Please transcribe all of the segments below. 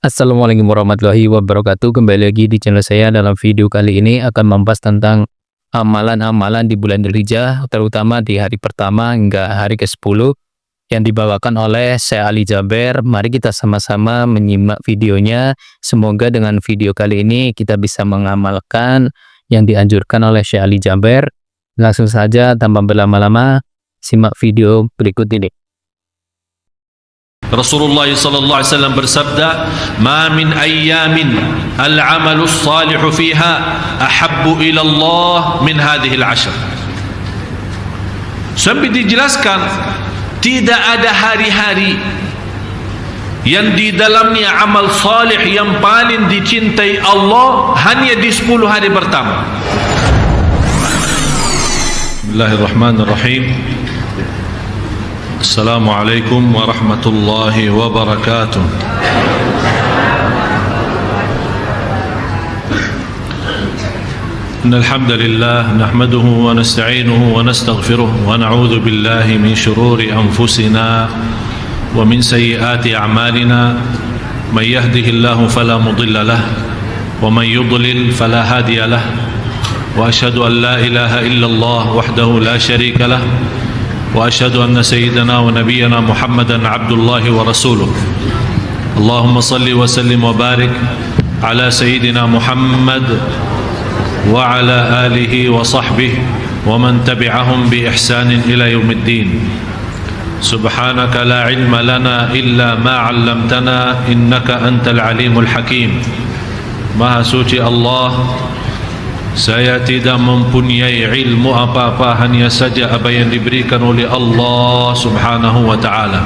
Assalamualaikum warahmatullahi wabarakatuh. Kembali lagi di channel saya. Dalam video kali ini akan membahas tentang amalan-amalan di bulan Dzulhijjah, terutama di hari pertama hingga hari ke-10 yang dibawakan oleh Syekh Ali Jaber. Mari kita sama-sama menyimak videonya. Semoga dengan video kali ini kita bisa mengamalkan yang dianjurkan oleh Syekh Ali Jaber. Langsung saja tanpa berlama-lama, simak video berikut ini. Rasulullah sallallahu alaihi wasallam bersabda, "Ma min ayyamin al-'amalu as-salihu fiha ahabbu ila Allah min hadhihi al-'ashr." Sampai dijelaskan, tidak ada hari-hari yang di dalamnya amal salih yang paling dicintai Allah hanya di 10 hari pertama. Bismillahirrahmanirrahim. Assalamualaikum warahmatullahi wabarakatuh. Innal hamdalillah nahmaduhu wa nasta'inuhu wa nastaghfiruh wa na'udzu billahi min shururi anfusina wa min sayyiati a'malina. Man yahdihillahu fala mudilla lahu wa man yudlil fala hadiya lahu. Wa asyhadu an la ilaha illallah wahdahu la syarika lahu وأشهد أن سيدنا ونبينا محمدا عبد الله ورسوله. اللهم صل وسلم وبارك على سيدنا محمد وعلى آله وصحبه ومن تبعهم بإحسان إلى يوم الدين. سبحانك لا علم لنا إلا ما علمتنا إنك أنت العليم الحكيم. Maha suci Allah, saya tidak mempunyai ilmu apa-apa, hanya saja apa yang diberikan oleh Allah subhanahu wa ta'ala.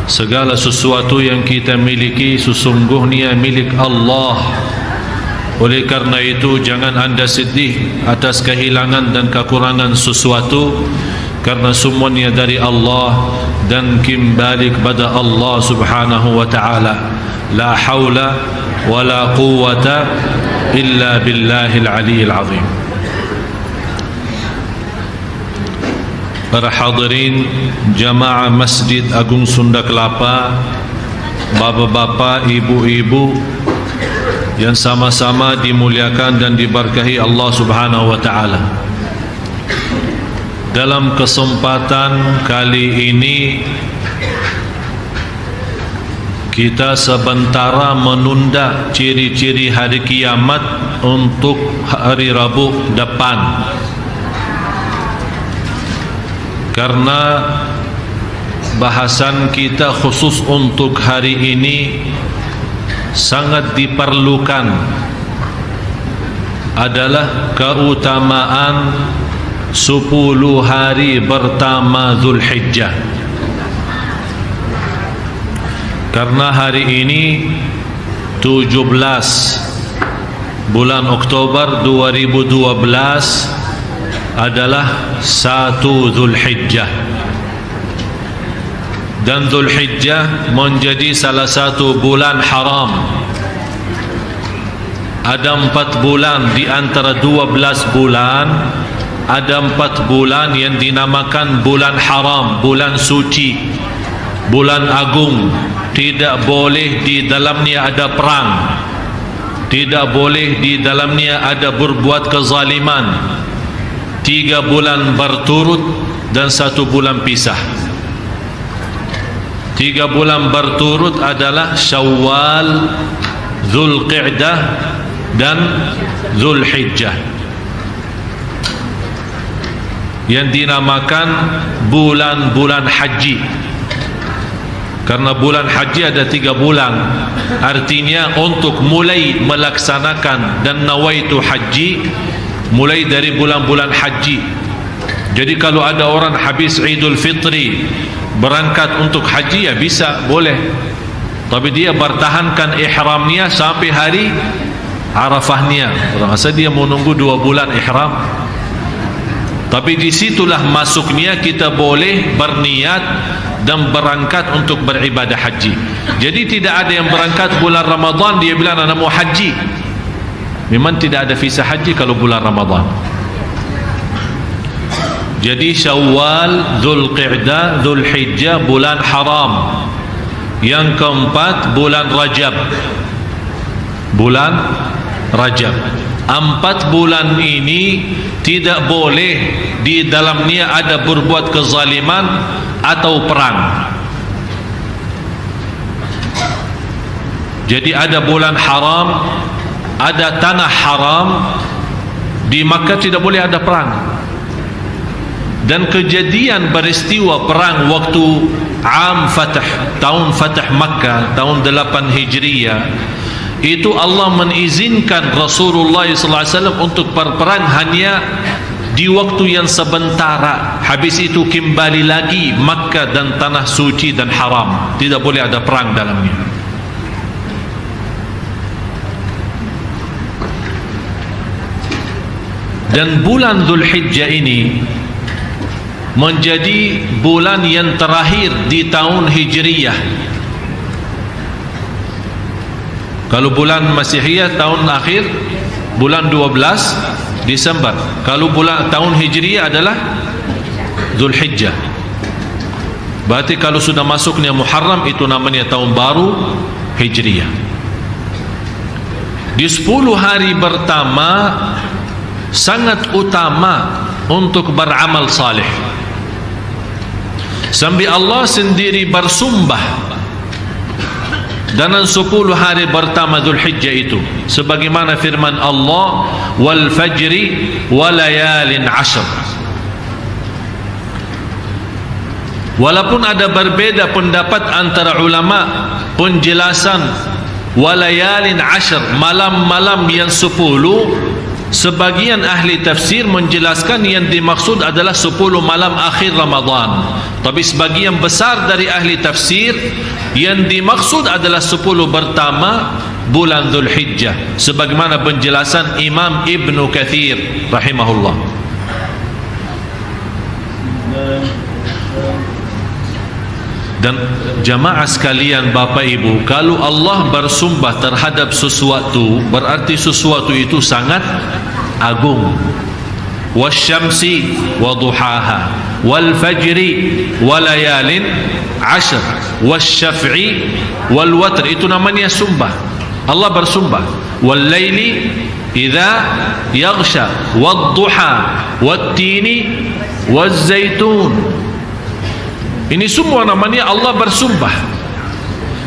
Segala sesuatu yang kita miliki sesungguhnya milik Allah. Oleh karena itu jangan anda sedih atas kehilangan dan kekurangan sesuatu, karena semuanya dari Allah dan kembali kepada Allah subhanahu wa ta'ala. La hawla wa la quwwata illa billahil aliyyil azim. Para hadirin jamaah Masjid Agung Sunda Kelapa, bapak-bapak, ibu-ibu yang sama-sama dimuliakan dan diberkahi Allah subhanahu wa ta'ala. Dalam kesempatan kali ini kita sementara menunda ciri-ciri hari kiamat untuk hari Rabu depan, karena bahasan kita khusus untuk hari ini sangat diperlukan adalah keutamaan 10 hari pertama Dzulhijjah. Karena hari ini 17 bulan Oktober 2012 adalah 1 Dzulhijjah, dan Dzulhijjah menjadi salah satu bulan haram. Ada 4 bulan di antara 12 bulan, ada 4 bulan yang dinamakan bulan haram, bulan suci, bulan agung. Tidak boleh di dalamnya ada perang, tidak boleh di dalamnya ada berbuat kezaliman. 3 bulan berturut dan 1 bulan pisah. 3 bulan berturut adalah Syawal, Dzulqa'dah dan Dzulhijjah, yang dinamakan bulan-bulan haji. Karena bulan haji ada 3 bulan, artinya untuk mulai melaksanakan dan nawaitu haji mulai dari bulan-bulan haji. Jadi kalau ada orang habis Idul Fitri berangkat untuk haji, ya bisa, boleh, tapi dia bertahankan ihramnya sampai hari Arafahnya. Rasa dia menunggu 2 bulan ihram. Tapi disitulah masuknya kita boleh berniat dan berangkat untuk beribadah haji. Jadi tidak ada yang berangkat bulan Ramadan dia bilang anak mau haji. Memang tidak ada visa haji kalau bulan Ramadan. Jadi Syawal, Dzulqa'dah, Dzulhijjah bulan haram. Yang keempat bulan Rajab. Bulan Rajab. 4 bulan ini tidak boleh di dalamnya ada berbuat kezaliman atau perang. Jadi ada bulan haram, ada tanah haram. Di Makkah tidak boleh ada perang. Dan kejadian peristiwa perang waktu tahun Fatah Makkah, tahun 8 Hijriyah, itu Allah mengizinkan Rasulullah SAW untuk berperang hanya di waktu yang sebentar. Habis itu kembali lagi Makkah dan tanah suci dan haram, tidak boleh ada perang dalamnya. Dan bulan Dzulhijjah ini menjadi bulan yang terakhir di tahun Hijriyah. Kalau bulan Masihiyah tahun akhir bulan 12 Desember. Kalau bulan tahun Hijriyah adalah Dzulhijjah. Berarti kalau sudah masuknya Muharram itu namanya tahun baru Hijriyah. Di 10 hari pertama sangat utama untuk beramal saleh. Sampai Allah sendiri bersumpah dalam 10 hari pertama Dzulhijjah itu, sebagaimana firman Allah, wal fajri wa layalin 'ashr. Walaupun ada berbeda pendapat antara ulama penjelasan walayalin 'ashr, malam-malam yang 10, sebagian ahli tafsir menjelaskan yang dimaksud adalah 10 malam akhir Ramadan. Tapi sebagian besar dari ahli tafsir yang dimaksud adalah 10 pertama bulan Dzulhijjah, sebagaimana penjelasan Imam Ibnu Katsir rahimahullah. Dan jamaah sekalian, Bapak Ibu, kalau Allah bersumpah terhadap sesuatu, berarti sesuatu itu sangat agung. Wasyamsi wa duhaha wal fajri wa layalin 'ashr wasyaf'i wal watr, itu namanya sumpah. Allah bersumpah, wal laili idza yaghsha wad duha wat tini waz zaitun. Ini semua namanya Allah bersumpah.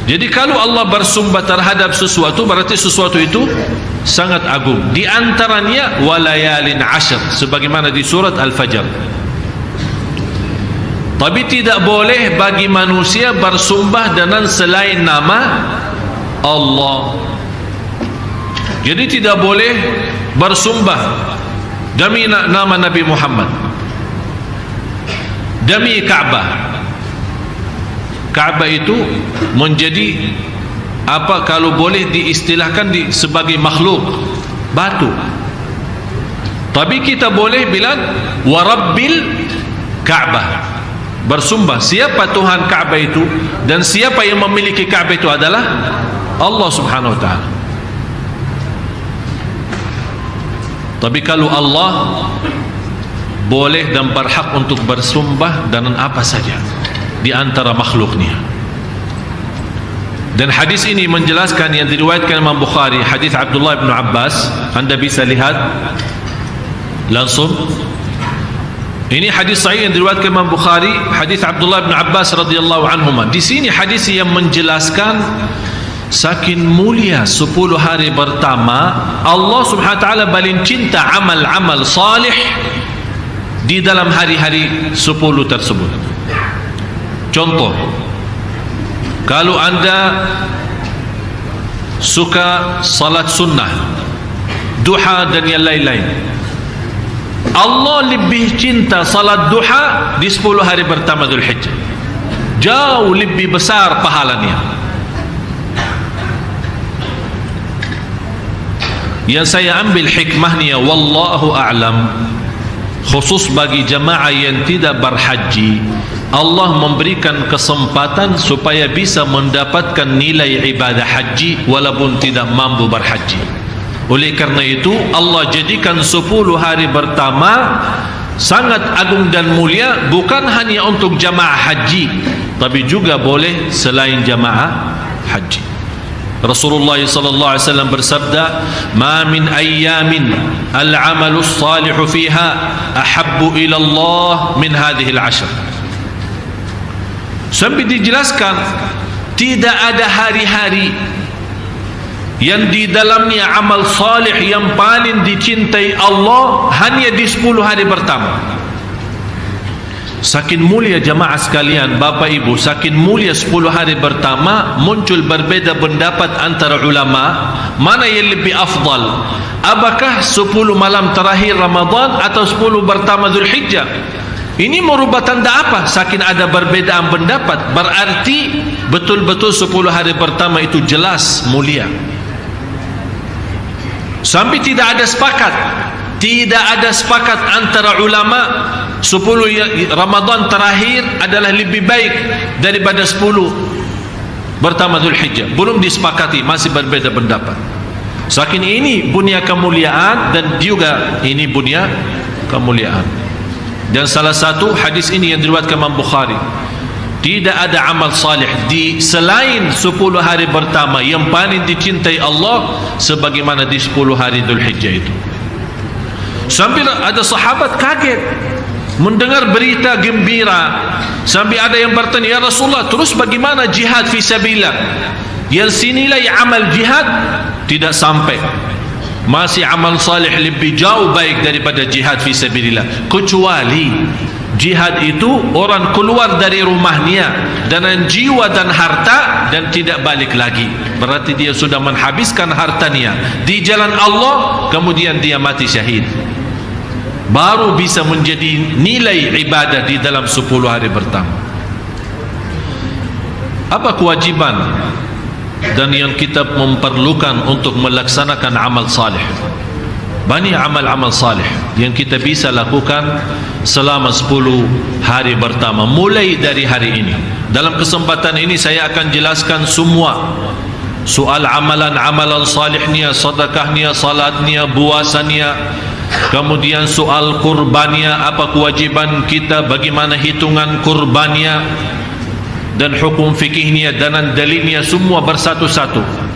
Jadi kalau Allah bersumpah terhadap sesuatu, berarti sesuatu itu sangat agung. Di antaranya walayalin 'ashr, sebagaimana di surat Al-Fajr. Tapi tidak boleh bagi manusia bersumpah dengan selain nama Allah. Jadi tidak boleh bersumpah demi nama Nabi Muhammad, demi Ka'bah. Ka'bah itu menjadi apa, kalau boleh diistilahkan sebagai makhluk, batu. Tapi kita boleh bilang warabbil Ka'bah, bersumpah siapa Tuhan Ka'bah itu, dan siapa yang memiliki Ka'bah itu adalah Allah Subhanahu wa ta'ala. Tapi kalau Allah boleh dan berhak untuk bersumpah dengan apa saja di antara makhluknya. Dan hadis ini menjelaskan yang diriwayatkan Imam Bukhari, hadis Abdullah bin Abbas. Anda bisa lihat langsung. Ini hadis sahih yang diriwayatkan Imam Bukhari, hadis Abdullah bin Abbas radhiyallahu anhuma. Di sini hadis yang menjelaskan saking mulia 10 hari pertama, Allah Subhanahu wa taala paling cinta amal-amal salih di dalam hari-hari 10 tersebut. Contoh, kalau anda suka salat sunnah, duha dan yang lain-lain, Allah lebih cinta salat duha di 10 hari pertama Dzulhijjah, jauh lebih besar pahalanya. Yang saya ambil hikmahnya, wallahu a'lam, khusus bagi jamaah yang tidak berhaji, Allah memberikan kesempatan supaya bisa mendapatkan nilai ibadah haji walaupun tidak mampu berhaji. Oleh karena itu Allah jadikan 10 hari pertama sangat agung dan mulia, bukan hanya untuk jamaah haji, tapi juga boleh selain jamaah haji. Rasulullah sallallahu alaihi wasallam bersabda, "Ma min ayyamin al-'amalu as-salihu fiha ahabbu ila Allah min hadhihi al-'ashr." Sampai dijelaskan, tidak ada hari-hari yang di dalamnya amal salih yang paling dicintai Allah hanya di 10 hari pertama. Saking mulia jamaah sekalian, Bapak Ibu, saking mulia 10 hari pertama, muncul berbeza pendapat antara ulama mana yang lebih afdal. Apakah 10 malam terakhir Ramadan atau 10 pertama Zulhijjah? Ini merubah tanda apa? Saking ada perbedaan pendapat, berarti betul-betul 10 hari pertama itu jelas mulia. Sampai tidak ada sepakat antara ulama 10 Ramadan terakhir adalah lebih baik daripada 10 pertama Zulhijjah. Belum disepakati, masih berbeza pendapat. Saking ini bunya kemuliaan dan juga ini bunya kemuliaan. Dan salah satu hadis ini yang diriwayatkan Imam Bukhari, tidak ada amal salih di selain 10 hari pertama yang paling dicintai Allah sebagaimana di 10 hari Zulhijjah itu. Sampai ada sahabat kaget mendengar berita gembira, sampai ada yang bertanya, "Ya Rasulullah, terus bagaimana jihad fi sabilillah?" Yang sinilai amal jihad tidak sampai, masih amal salih lebih jauh baik daripada jihad fi sabilillah. Kecuali jihad itu orang keluar dari rumahnya dengan jiwa dan harta dan tidak balik lagi, berarti dia sudah menghabiskan hartanya di jalan Allah, kemudian dia mati syahid, baru bisa menjadi nilai ibadah di dalam 10 hari pertama. Apa kewajiban dan yang kita memerlukan untuk melaksanakan amal salih? Banyak amal-amal salih yang kita bisa lakukan selama 10 hari pertama, mulai dari hari ini. Dalam kesempatan ini saya akan jelaskan semua soal amalan-amalan salihnya, sedekahnya, salatnya, puasanya, kemudian soal kurbannya, apa kewajiban kita, bagaimana hitungan kurbannya, dan hukum fikihnya dan dalilnya semua bersatu-satu.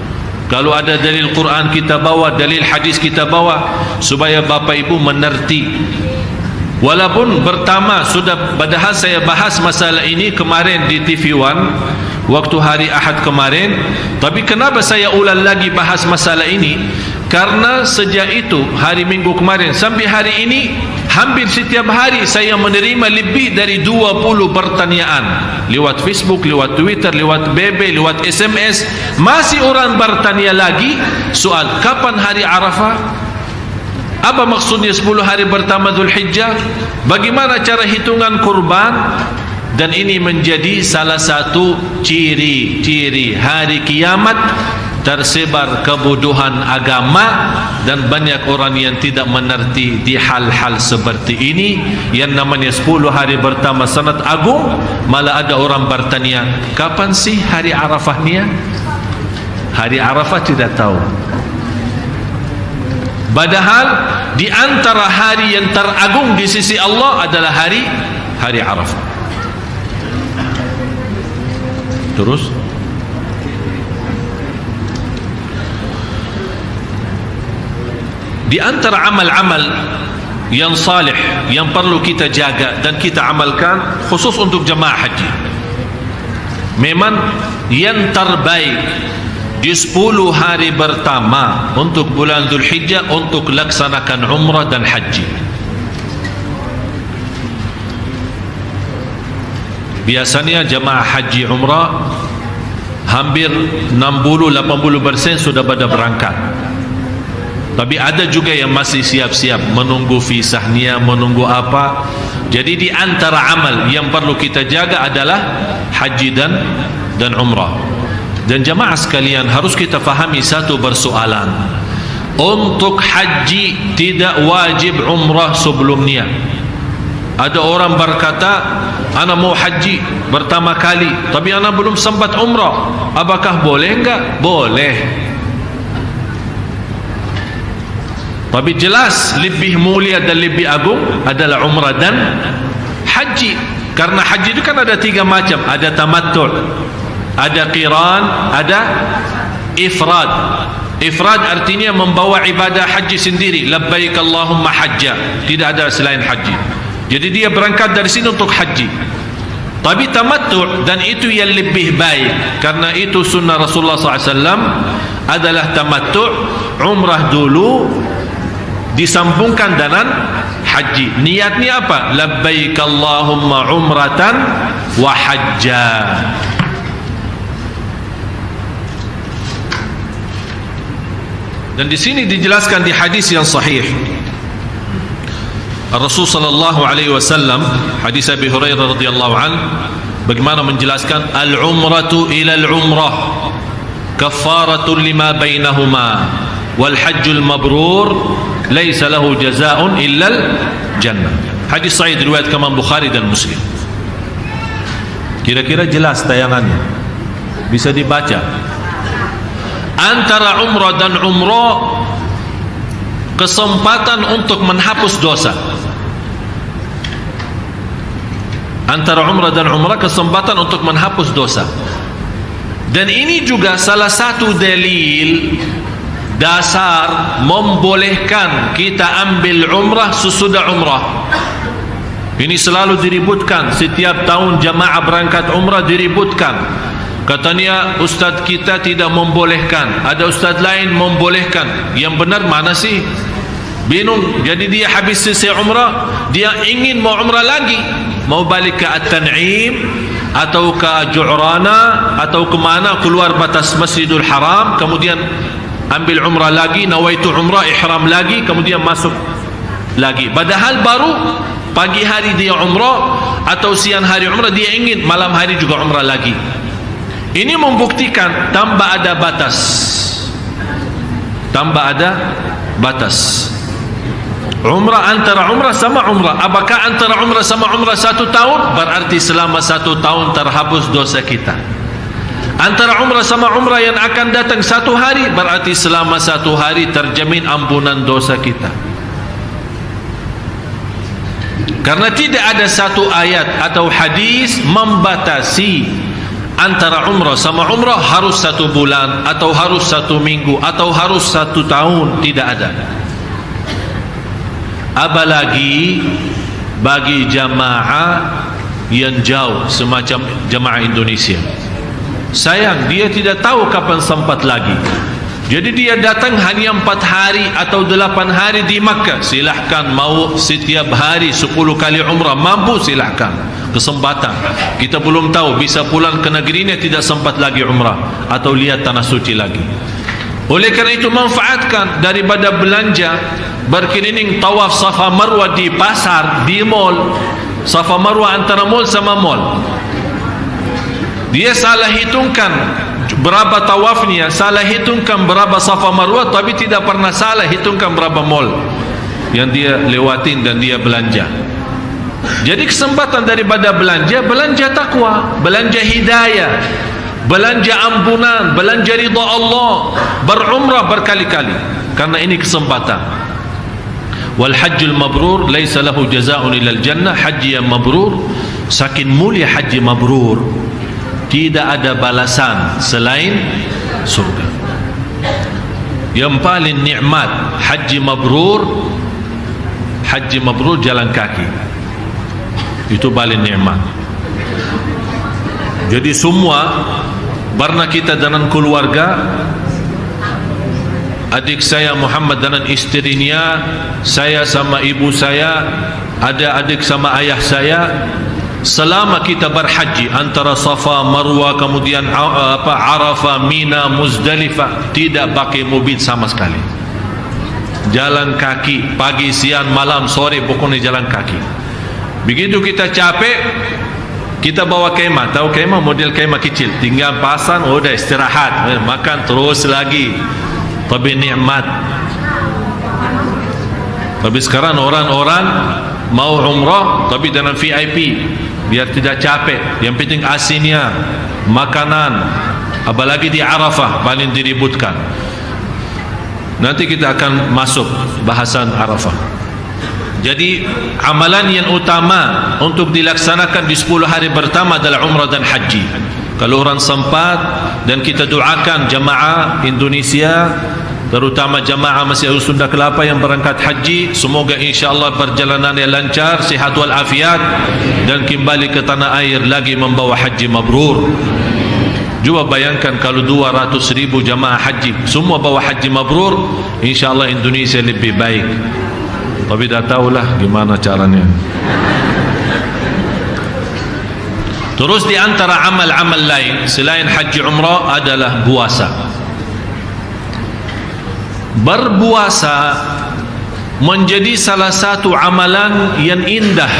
Kalau ada dalil Quran kita bawa, dalil hadis kita bawa, supaya Bapak Ibu mengerti. Walaupun pertama sudah, padahal saya bahas masalah ini kemarin di TV One waktu hari Ahad kemarin, tapi kenapa saya ulang lagi bahas masalah ini? Karena sejak itu hari Minggu kemarin sampai hari ini, hampir setiap hari saya menerima lebih dari 20 pertanyaan lewat Facebook, lewat Twitter, lewat BB, lewat SMS. Masih orang bertanya lagi soal kapan hari Arafah, apa maksudnya 10 hari pertama Zulhijjah, bagaimana cara hitungan kurban. Dan ini menjadi salah satu ciri-ciri hari kiamat, tersebar kebodohan agama dan banyak orang yang tidak mengerti di hal-hal seperti ini. Yang namanya 10 hari pertama sangat agung, malah ada orang bertanya, kapan sih hari Arafahnya? Hari Arafah tidak tahu. Padahal di antara hari yang teragung di sisi Allah adalah hari Arafah. Terus di antara amal-amal yang salih yang perlu kita jaga dan kita amalkan khusus untuk jemaah haji, memang yang terbaik di 10 hari pertama untuk bulan Zulhijjah untuk laksanakan umrah dan haji. Biasanya jemaah haji umrah hampir 60-80% sudah pada berangkat. Tapi ada juga yang masih siap-siap menunggu visahnya, menunggu apa. Jadi di antara amal yang perlu kita jaga adalah haji dan umrah. Dan jamaah sekalian, harus kita fahami satu persoalan. Untuk haji tidak wajib umrah sebelumnya. Ada orang berkata, ana mau haji pertama kali tapi ana belum sempat umrah, apakah boleh? Enggak boleh. Tapi jelas lebih mulia dan lebih agung adalah umrah dan haji. Karena haji itu kan ada 3 macam, ada tamattu', ada qiran, ada ifrad. Ifrad artinya membawa ibadah haji sendiri, labbaik Allahumma hajja, tidak ada selain haji. Jadi dia berangkat dari sini untuk haji. Tapi tamattu', dan itu yang lebih baik, karena itu sunnah Rasulullah SAW adalah tamattu', umrah dulu disambungkan dengan haji. Niatnya apa? Labbaik Allahumma umratan wa hajja. Dan di sini dijelaskan di hadis yang sahih, Rasul sallallahu alaihi wasallam, hadis Abi Hurairah radhiyallahu an, bagaimana menjelaskan al-umratu ila al-umrah kaffaratun lima bainahuma wal hajjul mabrur laisa lahu jazaa'un illa al-jannah. Hadis sahih riwayat Imam Bukhari dan Muslim. Kira-kira jelas tayangannya, bisa dibaca. Antara umrah dan umrah kesempatan untuk menghapus dosa. Antara umrah dan umrah kesempatan untuk menghapus dosa. Dan ini juga salah satu dalil dasar membolehkan kita ambil umrah sesudah umrah. Ini selalu diributkan, setiap tahun jamaah berangkat umrah diributkan. Katanya ustaz kita tidak membolehkan, ada ustaz lain membolehkan. Yang benar mana sih? Bingung. Jadi dia habis selesai umrah, dia ingin mau umrah lagi, mau balik ke At-Tan'im atau ke Ju'rana atau ke mana, keluar batas Masjidul Haram, kemudian ambil umrah lagi, nawaitu umrah, ihram lagi, kemudian masuk lagi. Padahal baru pagi hari dia umrah atau siang hari umrah, dia ingin malam hari juga umrah lagi. Ini membuktikan tanpa ada batas, tanpa ada batas. Umrah antara umrah sama umrah. Apakah antara umrah sama umrah 1 tahun? Berarti selama 1 tahun terhapus dosa kita. Antara umrah sama umrah yang akan datang 1 hari, berarti selama 1 hari terjamin ampunan dosa kita. Karena tidak ada satu ayat atau hadis membatasi antara umrah sama umrah harus 1 bulan atau harus 1 minggu atau harus 1 tahun, tidak ada. Apalagi bagi jamaah yang jauh semacam jamaah Indonesia, sayang dia tidak tahu kapan sempat lagi. Jadi dia datang hanya 4 hari atau 8 hari di Makkah, silahkan. Mau setiap hari 10 kali umrah, mampu, silahkan. Kesempatan. Kita belum tahu, bisa pulang ke negerinya tidak sempat lagi umrah atau lihat tanah suci lagi. Oleh kerana itu manfaatkan, daripada belanja berkeliling tawaf Safa Marwah di pasar, di mall. Safa Marwah antara mall sama mall, dia salah hitungkan berapa tawafnya, salah hitungkan berapa Safa Marwah, tapi tidak pernah salah hitungkan berapa mall yang dia lewatin dan dia belanja. Jadi kesempatan daripada belanja, belanja takwa, belanja hidayah, belanja ampunan, belanja ridha Allah, berumrah berkali-kali, karena ini kesempatan. Wal hajjul mabrur laisa lahu jazaa'un ilal jannah. Haji yang mabrur, saking mulia haji mabrur, tidak ada balasan selain surga. Yang paling nikmat haji mabrur, haji mabrur jalan kaki, itu paling nikmat. Jadi semua karena kita dengan keluarga, adik saya Muhammad dengan istrinya, saya sama ibu saya, ada adik sama ayah saya, selama kita berhaji antara Safa, Marwah, kemudian Arafah, Mina, Muzdalifah, tidak pakai mobil sama sekali. Jalan kaki, pagi, siang, malam, sore, pokoknya jalan kaki. Begitu kita capek, kita bawa kemah. Tahu kemah? Model kemah kecil, tinggal pasang, udah istirahat, makan terus lagi. Tapi nikmat. Tapi sekarang orang-orang mau umrah tapi dengan VIP, biar tidak capek. Yang penting asinnya, makanan, apalagi di Arafah paling diributkan. Nanti kita akan masuk bahasan Arafah. Jadi amalan yang utama untuk dilaksanakan di 10 hari pertama adalah umrah dan haji. Kalau orang sempat, dan kita doakan jamaah Indonesia, terutama jamaah Masjid Sunda Kelapa yang berangkat haji, semoga insyaAllah perjalanannya lancar, sihat walafiat, dan kembali ke tanah air lagi membawa haji mabrur. Cuba bayangkan kalau 200,000 jamaah haji semua bawa haji mabrur, insyaAllah Indonesia lebih baik. Tapi dah tahulah gimana caranya. Terus di antara amal-amal lain selain haji umrah adalah puasa. Berpuasa menjadi salah satu amalan yang indah.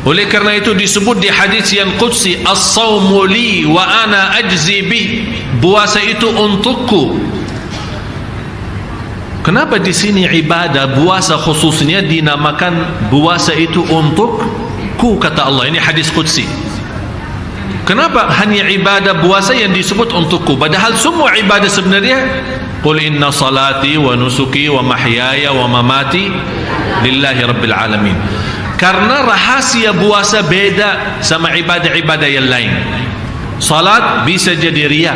Oleh kerana itu disebut di hadis yang qudsi, as-sawmu li wa ana ajzi bih. Puasa itu untukku. Kenapa di sini ibadah puasa khususnya dinamakan puasa itu untukku, kata Allah. Ini hadis qudsi. Kenapa hanya ibadah puasa yang disebut untukku, padahal semua ibadah sebenarnya qul inna salati wa nusuki wa mahyaya wa mamati lillahi rabbil alamin. Karena rahasia puasa beda sama ibadah-ibadah yang lain. Salat bisa jadi riya,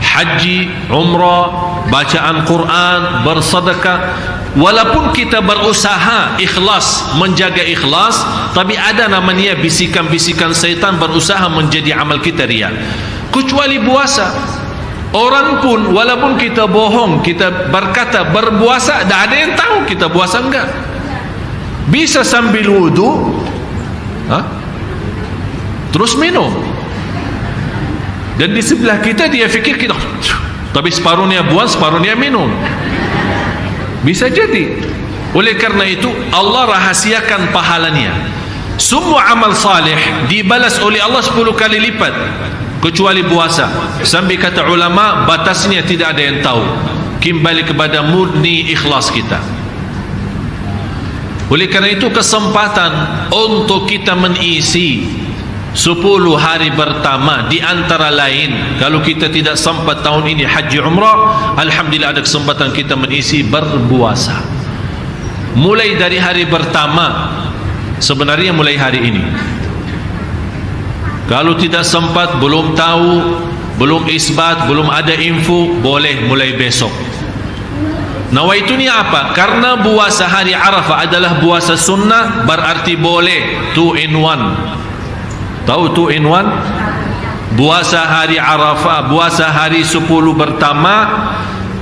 haji, umrah, bacaan Quran, bersedekah, walaupun kita berusaha ikhlas, menjaga ikhlas, tapi ada namanya bisikan-bisikan syaitan berusaha menjadi amal kita riya. Kecuali puasa, orang pun walaupun kita bohong, kita berkata berpuasa, tak ada yang tahu kita puasa enggak. Bisa sambil wudu, terus minum, dan di sebelah kita dia fikir kita, tapi separuhnya buang, separuhnya minum. Bisa jadi. Oleh kerana itu Allah rahasiakan pahalanya. Semua amal salih dibalas oleh Allah 10 kali lipat, kecuali puasa. Sampai kata ulama batasnya tidak ada yang tahu. Kembali kepada murni ikhlas kita. Oleh kerana itu kesempatan untuk kita mengisi 10 hari pertama, di antara lain kalau kita tidak sempat tahun ini haji umrah, alhamdulillah ada kesempatan kita mengisi berpuasa. Mulai dari hari pertama, sebenarnya mulai hari ini. Kalau tidak sempat, belum tahu, belum isbat, belum ada info, boleh mulai besok. Nawaitunya apa? Karena puasa hari Arafah adalah puasa sunnah, berarti boleh 2 in 1. Tahu 2 in 1? Puasa hari Arafah, puasa hari 10 pertama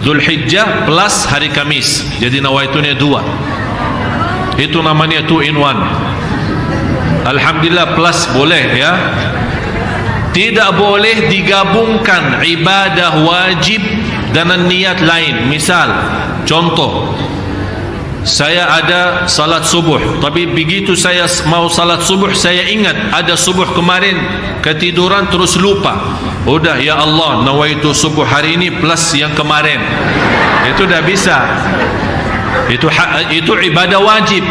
Zulhijjah plus hari Kamis. Jadi nawaitunya 2. Itu namanya 2 in 1. Alhamdulillah plus boleh ya. Tidak boleh digabungkan ibadah wajib dengan niat lain. Misal, contoh, saya ada salat subuh, tapi begitu saya mau salat subuh, saya ingat ada subuh kemarin, ketiduran terus lupa. Udah, ya Allah, nawaitu subuh hari ini plus yang kemarin. Itu dah bisa. Itu ibadah wajib.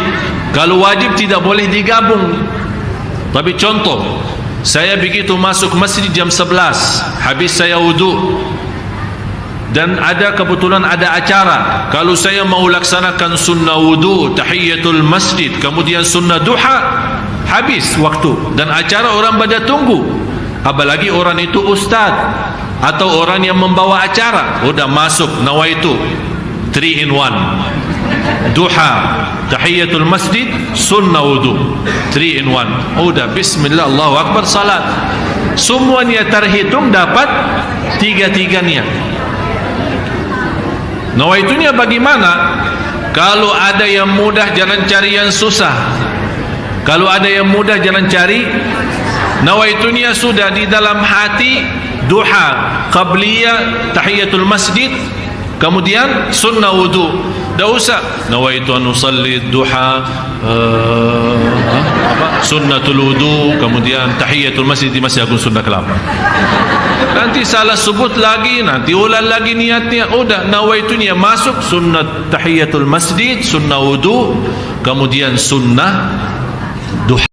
Kalau wajib tidak boleh digabung. Tapi contoh, saya begitu masuk masjid jam 11, habis saya wudu, dan ada kebetulan ada acara. Kalau saya mau laksanakan sunnah wudu, tahiyatul masjid, kemudian sunnah duha, habis waktu, dan acara orang pada tunggu. Apalagi orang itu ustaz atau orang yang membawa acara, udah masuk nawaitu 3 in 1, duha, tahiyatul masjid, sunnah wudu, 3 in 1. Udah bismillah, Allahu akbar, salat. Semuanya terhitung dapat 3-3-nya. Nawaitunya bagaimana? Kalau ada yang mudah, jangan cari yang susah. Kalau ada yang mudah, jangan cari. Nawaitunya sudah di dalam hati, duha, qabliyah, tahiyatul masjid, kemudian sunnah wudu. Dah usah nawaitu an usalli duha, sunnatul wudu, kemudian tahiyatul masjid di Masjid Agung Sunda Kelapa. Nanti salah sebut lagi, nanti ulang lagi niatnya. Udah, nawaitunya masuk sunnah tahiyatul masjid, sunnah wudu, kemudian sunnah duha.